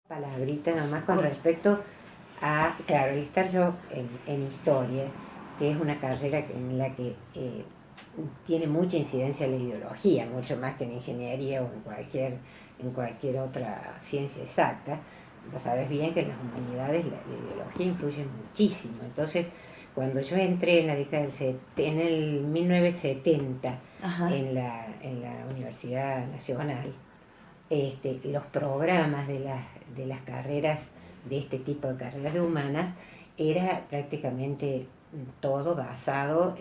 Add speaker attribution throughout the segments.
Speaker 1: Palabrita nomás con respecto a, claro, el estar yo en historia, que es una carrera en la que tiene mucha incidencia la ideología, mucho más que en ingeniería o en cualquier otra ciencia exacta. Lo sabes bien que en las humanidades la ideología influye muchísimo. Entonces, cuando yo entré en la década en el 1970
Speaker 2: Ajá.
Speaker 1: en la Universidad Nacional, los programas de las carreras, de este tipo de carreras de humanas, era prácticamente todo basado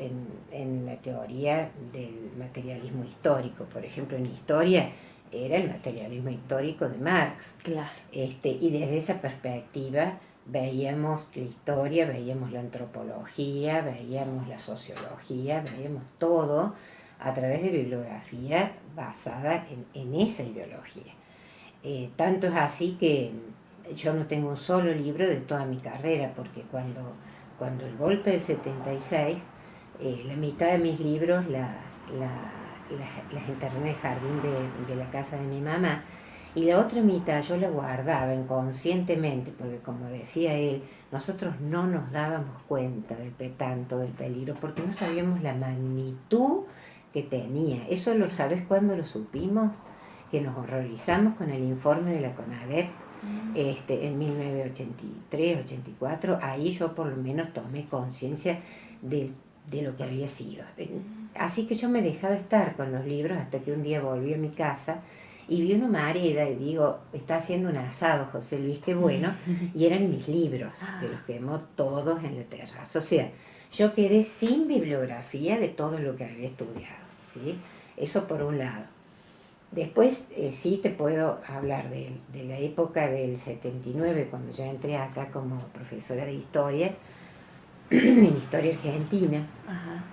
Speaker 1: en la teoría del materialismo histórico. Por ejemplo, en historia era el materialismo histórico de Marx.
Speaker 2: Claro.
Speaker 1: Y desde esa perspectiva veíamos la historia, veíamos la antropología, veíamos la sociología, veíamos todo a través de bibliografía basada en esa ideología. Tanto es así que yo no tengo un solo libro de toda mi carrera, porque cuando el golpe del 76, la mitad de mis libros las enterré en el jardín de la casa de mi mamá, y la otra mitad yo la guardaba inconscientemente, porque como decía él, nosotros no nos dábamos cuenta tanto del peligro, porque no sabíamos la magnitud que tenía. Eso lo sabes cuando lo supimos, que nos horrorizamos con el informe de la CONADEP en 1983-84. Ahí yo por lo menos tomé conciencia de lo que había sido. Así que yo me dejaba estar con los libros hasta que un día volví a mi casa y vi una humareda y digo, está haciendo un asado José Luis, qué bueno. Y eran mis libros, que los quemó todos en la terraza. O sea, yo quedé sin bibliografía de todo lo que había estudiado, ¿sí? Eso por un lado. Después sí te puedo hablar de la época del 79, cuando yo entré acá como profesora de historia, en historia argentina. Ajá.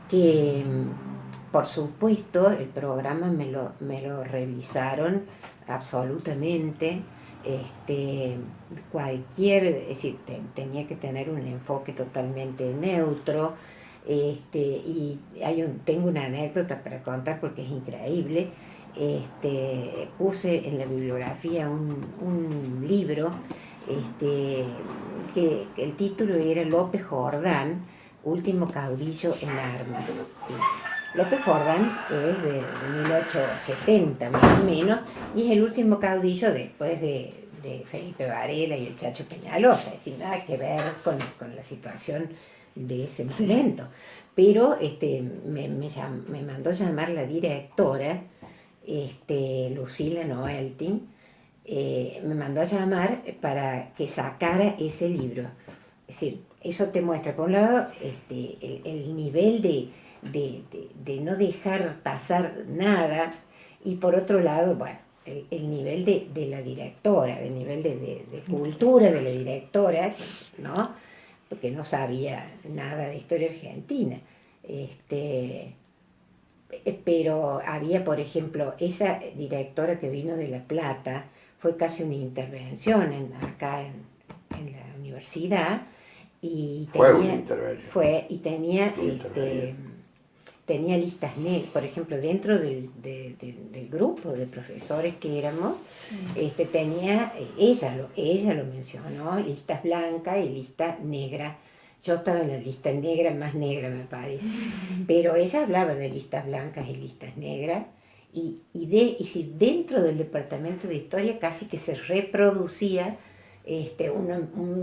Speaker 1: Que por supuesto el programa me lo revisaron absolutamente. Es decir, tenía que tener un enfoque totalmente neutro. Y tengo una anécdota para contar porque es increíble. Puse en la bibliografía un libro, que el título era López Jordán, último caudillo en armas. Sí. López Jordán es de 1870 más o menos, y es el último caudillo después de Felipe Varela y el Chacho Peñalosa, es decir, nada que ver con la situación de ese momento. Sí. Pero me mandó llamar la directora, Lucila Noeltin, me mandó a llamar para que sacara ese libro. Es decir, eso te muestra, por un lado, el nivel de no dejar pasar nada, y por otro lado, bueno, el nivel de la directora, del nivel de cultura de la directora, ¿no? Porque no sabía nada de historia argentina. Pero había, por ejemplo, esa directora que vino de La Plata, fue casi una intervención acá en la universidad, y tenía listas negras. Por ejemplo, dentro del grupo de profesores que éramos, sí. Ella lo mencionó, listas blancas y lista negra. Yo estaba en la lista negra, más negra me parece, pero ella hablaba de listas blancas y listas negras, y si dentro del departamento de historia casi que se reproducía un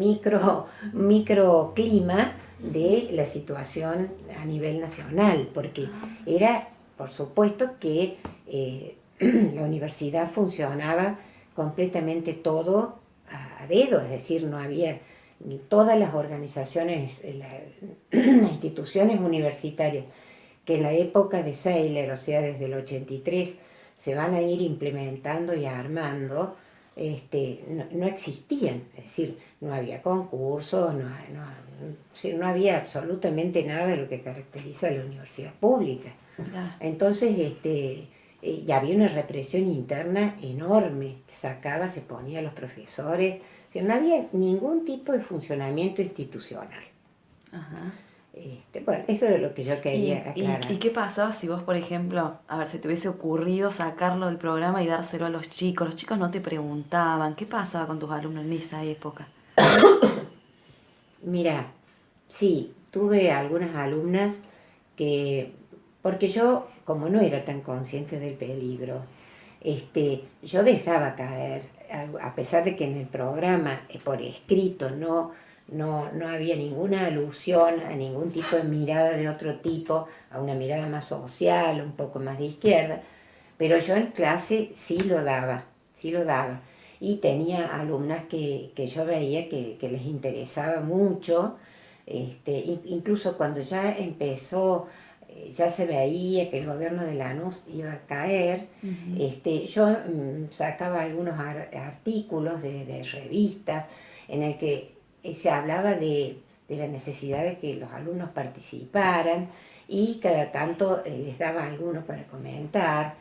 Speaker 1: microclima de la situación a nivel nacional, porque era, por supuesto, que la universidad funcionaba completamente todo a dedo, es decir, no había todas las organizaciones, las instituciones universitarias que en la época de Seyler, o sea, desde el 83, se van a ir implementando y armando, no existían. Es decir, no había concursos, no había absolutamente nada de lo que caracteriza a la universidad pública. Claro. Entonces, ya había una represión interna enorme, se ponía a los profesores, o sea, no había ningún tipo de funcionamiento institucional. Ajá. Bueno, eso es lo que yo quería aclarar.
Speaker 2: ¿Y qué pasaba si vos, por ejemplo, a ver, si te hubiese ocurrido sacarlo del programa y dárselo a los chicos? Los chicos no te preguntaban, ¿qué pasaba con tus alumnos en esa época?
Speaker 1: Mira, sí, tuve algunas alumnas que, porque yo, como no era tan consciente del peligro, yo dejaba caer, a pesar de que en el programa, por escrito, no había ninguna alusión a ningún tipo de mirada de otro tipo, a una mirada más social, un poco más de izquierda, pero yo en clase sí lo daba. Y tenía alumnas que yo veía que les interesaba mucho, incluso cuando ya empezó, ya se veía que el gobierno de Lanús iba a caer,
Speaker 2: Ujú.
Speaker 1: yo sacaba algunos artículos de revistas en el que se hablaba de la necesidad de que los alumnos participaran y cada tanto les daba algunos para comentar.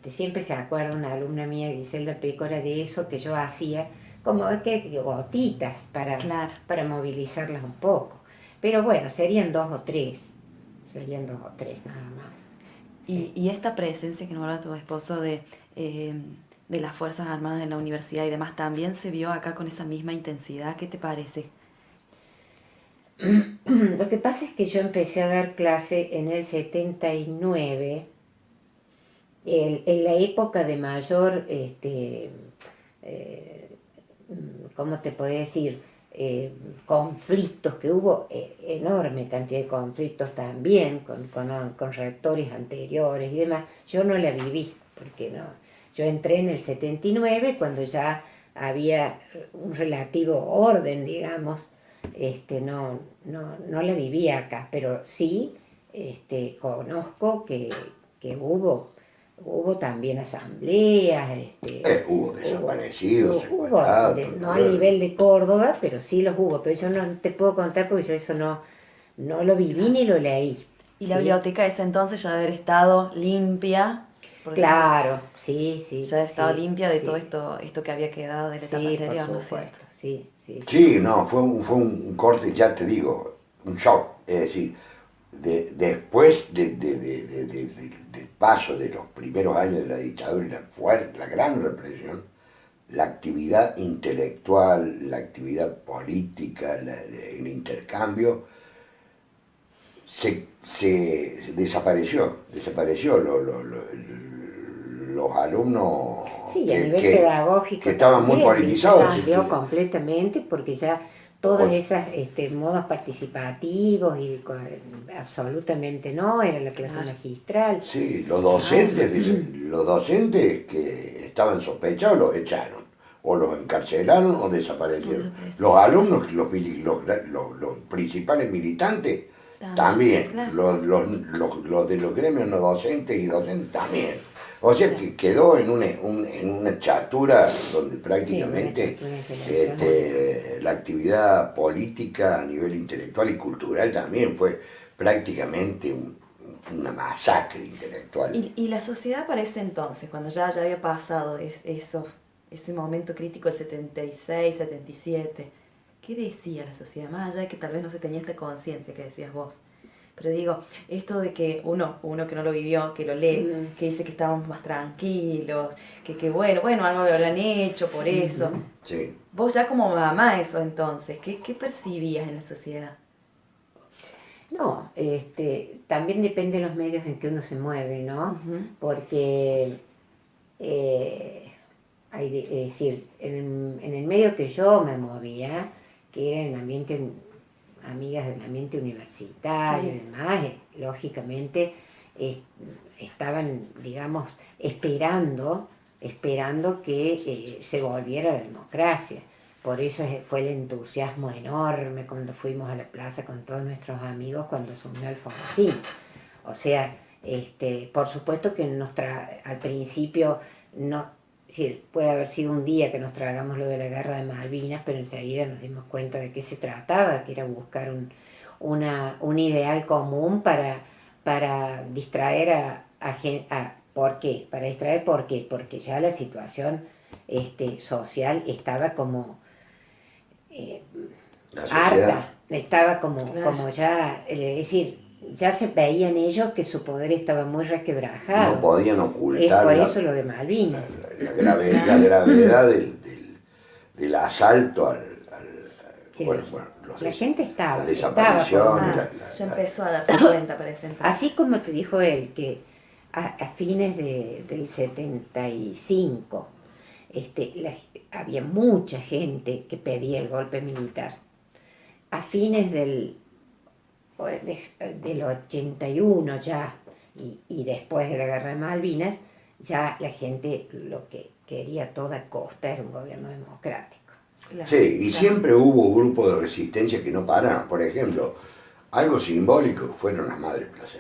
Speaker 1: Siempre se acuerda una alumna mía, Griselda Pécora, de eso que yo hacía, como que gotitas
Speaker 2: Claro.
Speaker 1: para movilizarlas un poco. Pero bueno, serían dos o tres nada más. Sí.
Speaker 2: Y esta presencia que nombraba tu esposo eh, de las Fuerzas Armadas en la universidad y demás, ¿también se vio acá con esa misma intensidad? ¿Qué te parece?
Speaker 1: Lo que pasa es que yo empecé a dar clase en el 79, en la época de mayor, eh, ¿cómo te puedo decir? Conflictos, que hubo enorme cantidad de conflictos también con rectores anteriores y demás. Yo no la viví, porque no. Yo entré en el 79 cuando ya había un relativo orden, digamos. No la viví acá, pero sí conozco que hubo también asambleas,
Speaker 3: Hubo desaparecidos, secuestrados,
Speaker 1: no al nivel de Córdoba, pero sí los hubo, pero yo no te puedo contar porque yo eso no lo viví
Speaker 2: Claro.
Speaker 1: ni lo leí.
Speaker 2: Y la
Speaker 1: ¿Sí?
Speaker 2: biblioteca de ese entonces ya debe haber estado limpia, porque
Speaker 1: Claro, sí,
Speaker 2: ya debe haber estado limpia de todo
Speaker 1: sí,
Speaker 2: esto que había quedado de la etapa
Speaker 1: sí, por
Speaker 2: anterior, ¿no es cierto?
Speaker 1: supuesto, sí, sí, sí,
Speaker 3: Sí,
Speaker 1: sí.
Speaker 3: no, fue un corte, ya te digo, un shock. Es decir, después del paso de los primeros años de la dictadura y la gran represión, la actividad intelectual, la actividad política, el intercambio, desapareció los alumnos
Speaker 1: Sí, a nivel pedagógico
Speaker 3: que estaban muy
Speaker 1: también, ¿viste?
Speaker 3: politizados.
Speaker 1: Cambió completamente porque ya todos
Speaker 3: O-
Speaker 1: esos modos participativos absolutamente no, era la clase
Speaker 2: Claro,
Speaker 1: magistral.
Speaker 3: Sí,
Speaker 1: No,
Speaker 3: los docentes que estaban sospechados los echaron, o los encarcelaron o
Speaker 2: no
Speaker 3: desaparecieron. Los
Speaker 2: desapareció.
Speaker 3: alumnos, los principales militantes,
Speaker 2: También,
Speaker 3: también.
Speaker 2: claro,
Speaker 3: Los de los gremios no docentes y docentes también. O sea
Speaker 2: claro.
Speaker 3: que quedó en una chatura donde
Speaker 1: sí, una
Speaker 3: prácticamente
Speaker 1: estructura intelectual muy grande.
Speaker 3: la actividad política a nivel intelectual y cultural también fue prácticamente una masacre intelectual.
Speaker 2: Y la sociedad para ese entonces, cuando ya había pasado ese momento crítico del 76, 77, ¿qué decía la sociedad? Más allá de que tal vez no se tenía esta conciencia que decías vos. Pero digo, esto de que uno que no lo vivió, que lo lee,
Speaker 1: Mm,
Speaker 2: que dice que estábamos más tranquilos, que bueno, algo lo habrán hecho por eso.
Speaker 1: ujú.
Speaker 3: Sí.
Speaker 2: Vos ya como mamá eso entonces, ¿qué percibías en la sociedad?
Speaker 1: No, también depende de los medios en que uno se mueve, ¿no?
Speaker 2: Ujú.
Speaker 1: Porque es decir, en el medio que yo me movía, que era en amigas del ambiente universitario y
Speaker 2: Sí,
Speaker 1: demás, lógicamente eh, estaban, digamos, esperando que se volviera la democracia. Por eso fue el entusiasmo enorme cuando fuimos a la plaza con todos nuestros amigos cuando asumió Alfonsín. O sea, por supuesto que al principio no, sí, puede haber sido un día que nos tragamos lo de la guerra de Malvinas, pero enseguida nos dimos cuenta de qué se trataba, que era buscar un ideal común para distraer ¿por qué? Para distraer, ¿por qué? Porque ya la situación social estaba como eh,
Speaker 3: La sociedad.
Speaker 1: harta, estaba como,
Speaker 2: Claro.
Speaker 1: como ya, es decir, ya se veían ellos que su poder estaba muy resquebrajado.
Speaker 3: No podían
Speaker 1: Es
Speaker 3: ocultar
Speaker 1: por
Speaker 3: la,
Speaker 1: eso lo de Malvinas.
Speaker 3: la gravedad del asalto
Speaker 1: Sí,
Speaker 3: bueno,
Speaker 1: la
Speaker 3: des-
Speaker 1: gente estaba
Speaker 3: las desapariciones,
Speaker 2: Ah, ya empezó a darse cuenta, parece. Entonces.
Speaker 1: así como te dijo él que a fines del 75 había mucha gente que pedía el golpe militar. A fines del 81 ya, y después de la guerra de Malvinas, ya la gente lo que quería a toda costa era un gobierno democrático.
Speaker 2: Claro,
Speaker 3: Sí, y
Speaker 2: claro.
Speaker 3: siempre hubo grupos de resistencia que no pararon. Por ejemplo, algo simbólico fueron las madres placenteras.